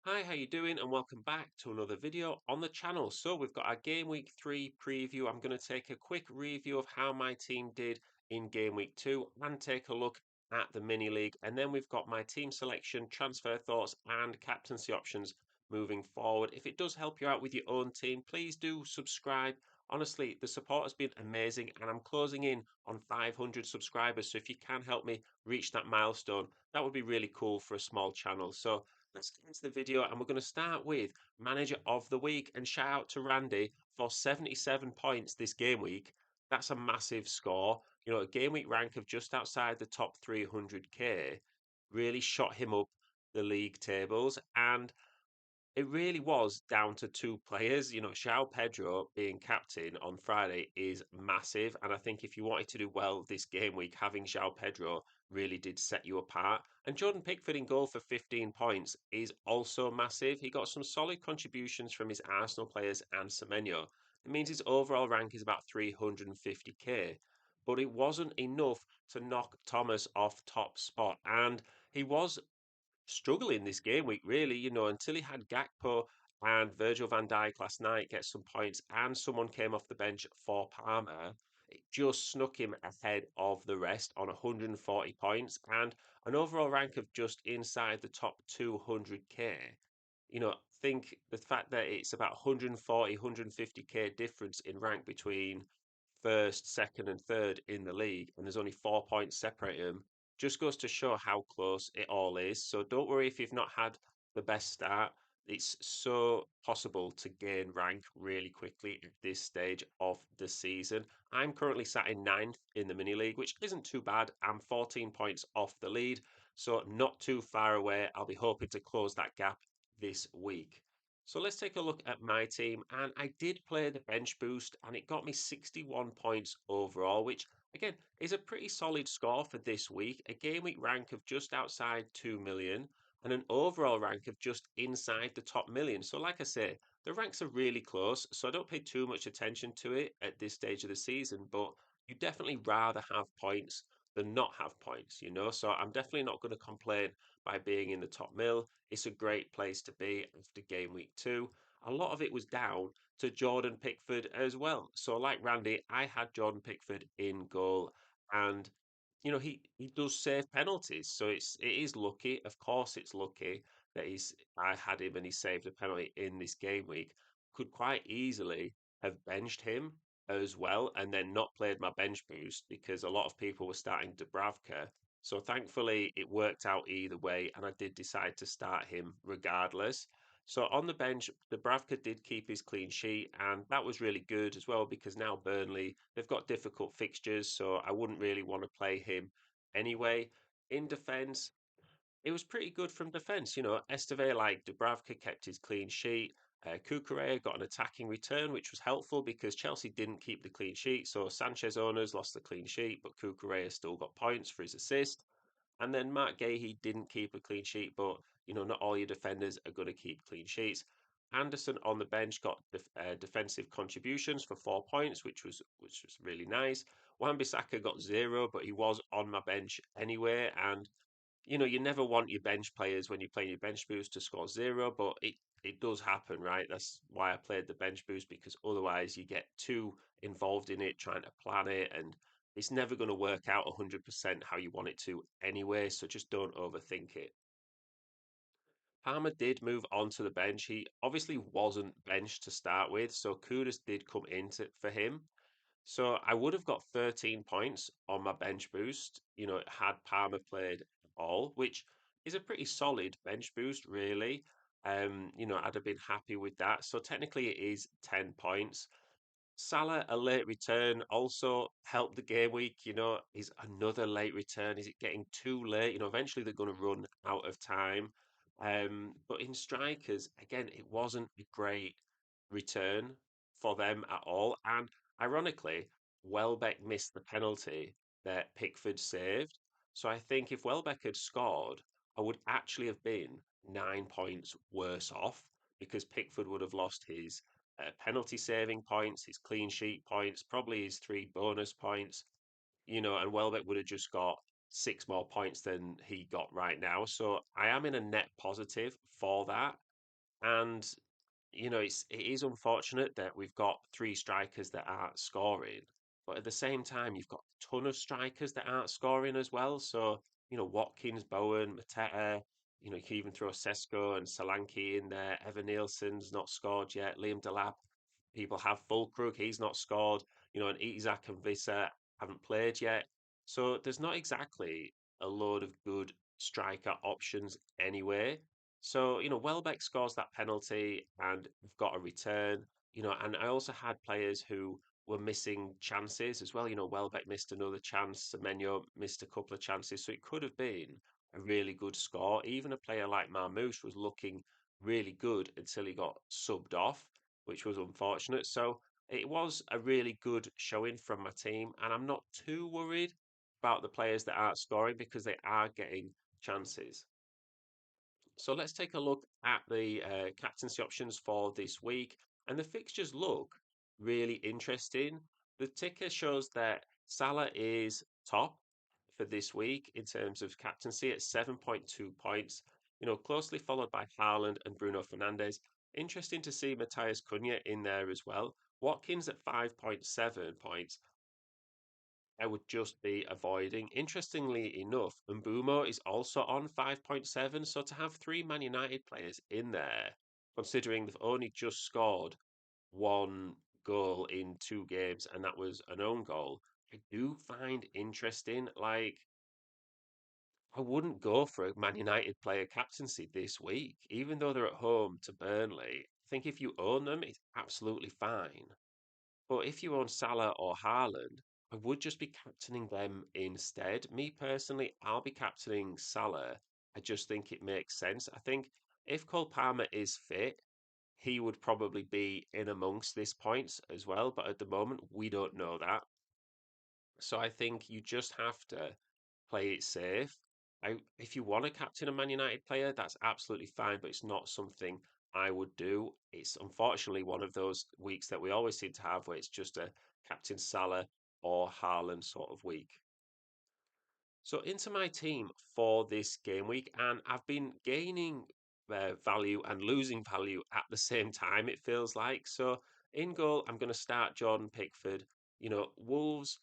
Hi, how you doing? And welcome back to another video on the channel. So we've got our Game Week 3 preview. I'm going to take a quick review of how my team did in Game Week 2 and take a look at the mini league. And then we've got my team selection, transfer thoughts, and captaincy options moving forward. If it does help you out with your own team, please do subscribe. Honestly, the support has been amazing, and I'm closing in on 500 subscribers. So if you can help me reach that milestone, that would be really cool for a small channel. So let's get into the video, and we're going to start with Manager of the Week. And shout out to Randy for 77 points this game week. That's a massive score. You know, a game week rank of just outside the top 300k really shot him up the league tables. And it really was down to two players. You know, João Pedro being captain on Friday is massive. And I think if you wanted to do well this game week, having João Pedro really did set you apart. And Jordan Pickford in goal for 15 points is also massive. He got some solid contributions from his Arsenal players and Semenyo. It means his overall rank is about 350k. But it wasn't enough to knock Thomas off top spot. And he was struggling this game week, really, until he had Gakpo and Virgil van Dijk last night get some points and someone came off the bench for Palmer. It just snuck him ahead of the rest on 140 points and an overall rank of just inside the top 200k. Think the fact that it's about 140, 150k difference in rank between first, second, and third in the league, and there's only 4 points separating them, just goes to show how close it all is. So don't worry if you've not had the best start. It's so possible to gain rank really quickly at this stage of the season. I'm currently sat in ninth in the mini league, which isn't too bad. I'm 14 points off the lead, so not too far away. I'll be hoping to close that gap this week. So let's take a look at my team. And I did play the bench boost, and it got me 61 points overall, which again is a pretty solid score for this week. A game week rank of just outside 2 million and an overall rank of just inside the top million. So, like I say, the ranks are really close. So, I don't pay too much attention to it at this stage of the season, but you definitely rather have points than not have points. So, I'm definitely not going to complain by being in the top mill. It's a great place to be after game week 2. A lot of it was down to Jordan Pickford as well. So, like Randy, I had Jordan Pickford in goal, and he does save penalties. So it is lucky. Of course, it's lucky that I had him and he saved a penalty in this game week. Could quite easily have benched him as well and then not played my bench boost because a lot of people were starting Dubravka. So thankfully, it worked out either way, and I did decide to start him regardless. So on the bench, Dubravka did keep his clean sheet, and that was really good as well because now Burnley, they've got difficult fixtures, so I wouldn't really want to play him anyway. In defence, it was pretty good from defence. Esteve, like Dubravka, kept his clean sheet. Cucurella got an attacking return, which was helpful because Chelsea didn't keep the clean sheet. So Sanchez owners lost the clean sheet, but Cucurella still got points for his assist. And then Mark Gahey didn't keep a clean sheet, but not all your defenders are going to keep clean sheets. Anderson on the bench got defensive contributions for 4 points, which was really nice. Wan-Bissaka got zero, but he was on my bench anyway. And you never want your bench players when you're playing your bench boost to score zero, but it does happen, right? That's why I played the bench boost because otherwise you get too involved in it, trying to plan it, and it's never going to work out 100% how you want it to anyway. So just don't overthink it. Palmer did move on to the bench. He obviously wasn't benched to start with, so Kudus did come into for him. So I would have got 13 points on my bench boost, had Palmer played all, which is a pretty solid bench boost, really. I'd have been happy with that. So technically it is 10 points. Salah, a late return, also helped the game week. Is another late return. Is it getting too late? Eventually they're going to run out of time. But in strikers, again, it wasn't a great return for them at all. And ironically, Welbeck missed the penalty that Pickford saved. So I think if Welbeck had scored, I would actually have been 9 points worse off because Pickford would have lost his penalty saving points, his clean sheet points, probably his 3 bonus points, and Welbeck would have just got 6 more points than he got right now. So I am in a net positive for that. And it is unfortunate that we've got three strikers that aren't scoring, but at the same time, you've got a ton of strikers that aren't scoring as well. So, Watkins, Bowen, Mateta, you can even throw Sesko and Solanke in there. Evan Nielsen's not scored yet. Liam Delap, people have Fulkrug, he's not scored. And Isak and Vissa haven't played yet. So there's not exactly a load of good striker options anyway. So, Welbeck scores that penalty and we've got a return, and I also had players who were missing chances as well. Welbeck missed another chance, Semenyo missed a couple of chances. So it could have been a really good score. Even a player like Marmoush was looking really good until he got subbed off, which was unfortunate. So it was a really good showing from my team, and I'm not too worried about the players that aren't scoring because they are getting chances. So let's take a look at the captaincy options for this week. And the fixtures look really interesting. The ticker shows that Salah is top for this week in terms of captaincy at 7.2 points, closely followed by Haaland and Bruno Fernandes. Interesting to see Matthias Cunha in there as well. Watkins at 5.7 points, I would just be avoiding. Interestingly enough, Mbumo is also on 5.7, so to have three Man United players in there, considering they've only just scored one goal in two games, and that was an own goal, I do find interesting. Like, I wouldn't go for a Man United player captaincy this week, even though they're at home to Burnley. I think if you own them, it's absolutely fine. But if you own Salah or Haaland, I would just be captaining them instead. Me personally, I'll be captaining Salah. I just think it makes sense. I think if Cole Palmer is fit, he would probably be in amongst this points as well. But at the moment, we don't know that. So I think you just have to play it safe. If you want to captain a Man United player, that's absolutely fine, but it's not something I would do. It's unfortunately one of those weeks that we always seem to have where it's just a captain Salah or Haaland sort of week. So into my team for this game week, and I've been gaining value and losing value at the same time, it feels like. So in goal, I'm going to start Jordan Pickford. Wolves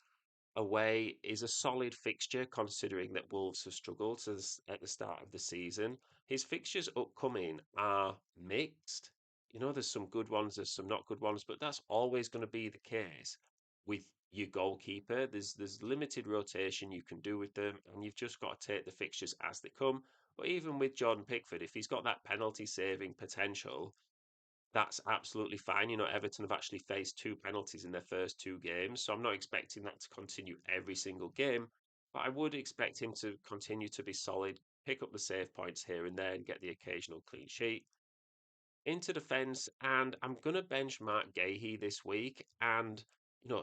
away is a solid fixture considering that Wolves have struggled at the start of the season. His fixtures upcoming are mixed. There's some good ones, there's some not good ones, but that's always going to be the case with your goalkeeper. There's limited rotation you can do with them, and you've just got to take the fixtures as they come. But even with Jordan Pickford, if he's got that penalty saving potential, that's absolutely fine. Everton have actually faced two penalties in their first two games, so I'm not expecting that to continue every single game, but I would expect him to continue to be solid, pick up the save points here and there, and get the occasional clean sheet. Into defence, and I'm going to bench Mark Gahey this week, and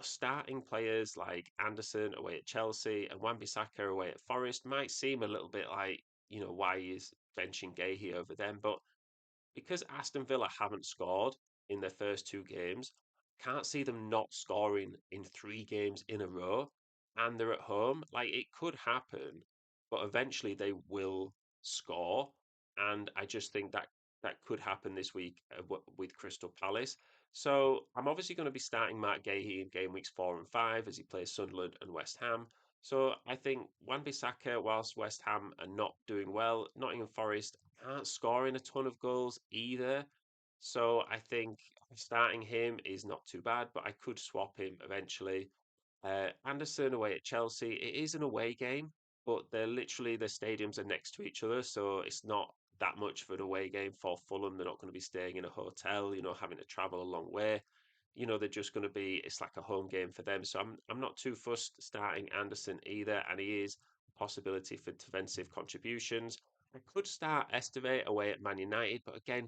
starting players like Anderson away at Chelsea and Wan-Bissaka away at Forest might seem a little bit like, why is benching Gahey over them, but because Aston Villa haven't scored in their first two games, can't see them not scoring in three games in a row, and they're at home. Like, it could happen, but eventually they will score, and I just think that could happen this week with Crystal Palace. So I'm obviously going to be starting Mark Gahey in game weeks 4 and 5 as he plays Sunderland and West Ham. So I think Wan-Bissaka, whilst West Ham are not doing well, Nottingham Forest aren't scoring a ton of goals either. So I think starting him is not too bad, but I could swap him eventually. Anderson away at Chelsea. It is an away game, but the stadiums are next to each other, so it's not that much of an away game for Fulham. They're not going to be staying in a hotel, having to travel a long way. They're just going to be. It's like a home game for them. So I'm not too fussed starting Anderson either, and he is a possibility for defensive contributions. I could start Esteve away at Man United, but again,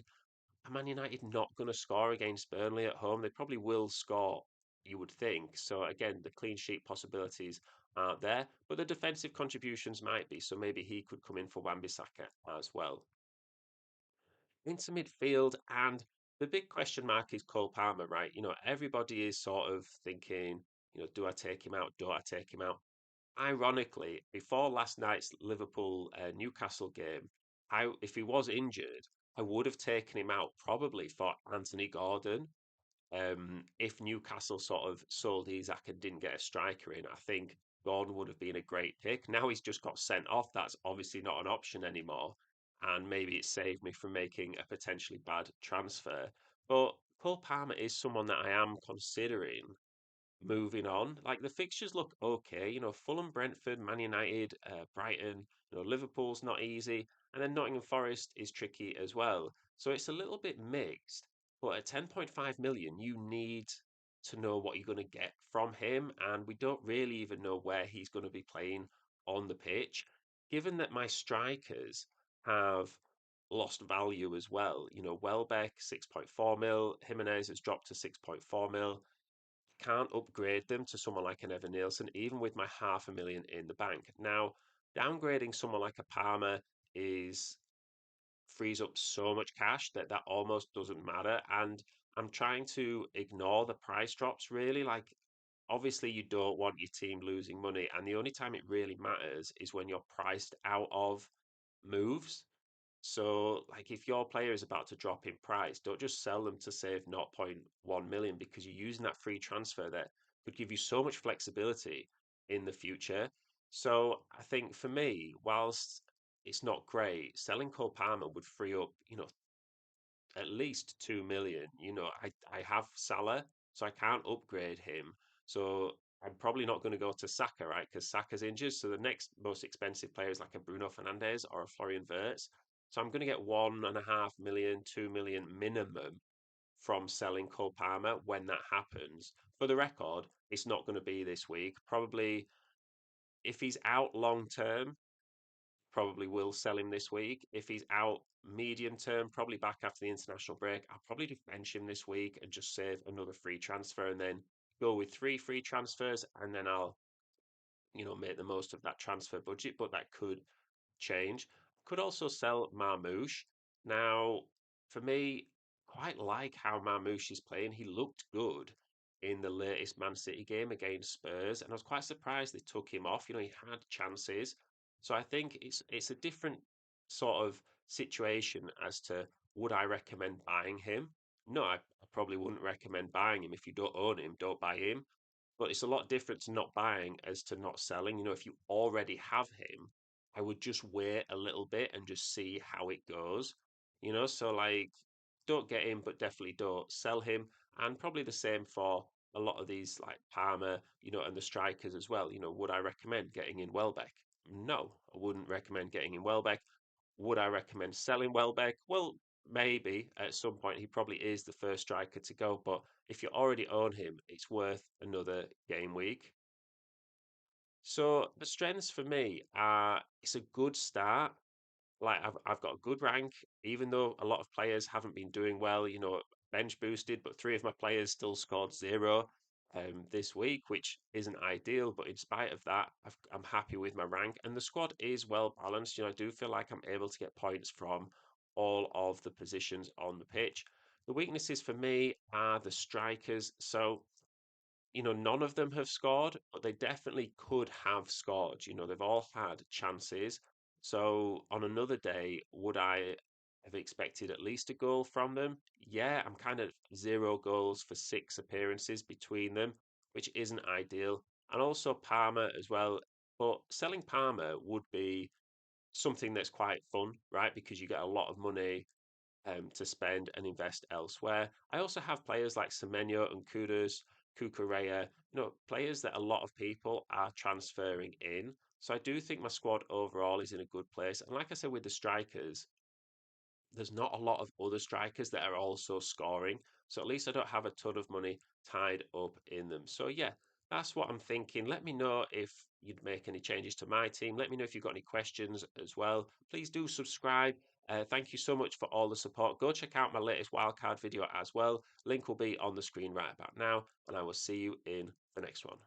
are Man United not going to score against Burnley at home? They probably will score, you would think. So again, the clean sheet possibilities aren't there, but the defensive contributions might be. So maybe he could come in for Wan-Bissaka as well. Into midfield, and the big question mark is Cole Palmer, right? Everybody is sort of thinking, do I take him out? Do I take him out? Ironically, before last night's Liverpool Newcastle game, if he was injured, I would have taken him out probably for Anthony Gordon. If Newcastle sort of sold Isak and didn't get a striker in, I think Gordon would have been a great pick. Now he's just got sent off. That's obviously not an option anymore. And maybe it saved me from making a potentially bad transfer. But Cole Palmer is someone that I am considering moving on. Like the fixtures look okay, Fulham, Brentford, Man United, Brighton, Liverpool's not easy, and then Nottingham Forest is tricky as well. So it's a little bit mixed, but at 10.5 million, you need to know what you're going to get from him, and we don't really even know where he's going to be playing on the pitch. Given that my strikers have lost value as well, Welbeck 6.4 mil, Jimenez has dropped to 6.4 mil, can't upgrade them to someone like an Evan Nielsen, even with my 500,000 in the bank. Now, downgrading someone like a Palmer is frees up so much cash that that almost doesn't matter. And I'm trying to ignore the price drops really. Like, obviously, you don't want your team losing money, and the only time it really matters is when you're priced out of moves. So, like, if your player is about to drop in price, don't just sell them to save zero point 0.1 million because you're using that free transfer that could give you so much flexibility in the future. So, I think for me, whilst it's not great, selling Cole Palmer would free up, at least 2 million. I have Salah, so I can't upgrade him. So I'm probably not going to go to Saka, right? Because Saka's injured. So the next most expensive player is like a Bruno Fernandes or a Florian Wirtz. So I'm going to get 1.5 million, 2 million minimum from selling Cole Palmer when that happens. For the record, it's not going to be this week. Probably if he's out long term, probably will sell him this week. If he's out medium term, probably back after the international break, I'll probably just bench him this week and just save another free transfer and then go with three free transfers and then I'll, make the most of that transfer budget. But that could change. Could also sell Marmoush. Now, for me, quite like how Marmoush is playing. He looked good in the latest Man City game against Spurs, and I was quite surprised they took him off. He had chances. So I think it's a different sort of situation as to would I recommend buying him? No, I probably wouldn't recommend buying him. If you don't own him, don't buy him. But it's a lot different to not buying as to not selling. If you already have him, I would just wait a little bit and just see how it goes. So like don't get him, but definitely don't sell him. And probably the same for a lot of these like Palmer, and the strikers as well. Would I recommend getting in Welbeck? No, I wouldn't recommend getting in Welbeck. Would I recommend selling Welbeck? Well, maybe at some point he probably is the first striker to go, but if you already own him, it's worth another game week. So the strengths for me are it's a good start. Like I've got a good rank, even though a lot of players haven't been doing well, bench boosted, but three of my players still scored zero this week, which isn't ideal. But in spite of that, I'm happy with my rank, and the squad is well balanced. I do feel like I'm able to get points from all of the positions on the pitch. The weaknesses for me are the strikers. So none of them have scored, but they definitely could have scored. They've all had chances. So on another day, would I have expected at least a goal from them? Yeah, I'm kind of 0 goals for 6 appearances between them, which isn't ideal. And also Palmer as well. But selling Palmer would be something that's quite fun, right? Because you get a lot of money to spend and invest elsewhere. I also have players like Semenyo and Kukureya, players that a lot of people are transferring in. So I do think my squad overall is in a good place. And like I said with the strikers, there's not a lot of other strikers that are also scoring. So at least I don't have a ton of money tied up in them. So yeah, that's what I'm thinking. Let me know if you'd make any changes to my team. Let me know if you've got any questions as well. Please do subscribe. Thank you so much for all the support. Go check out my latest wildcard video as well. Link will be on the screen right about now, and I will see you in the next one.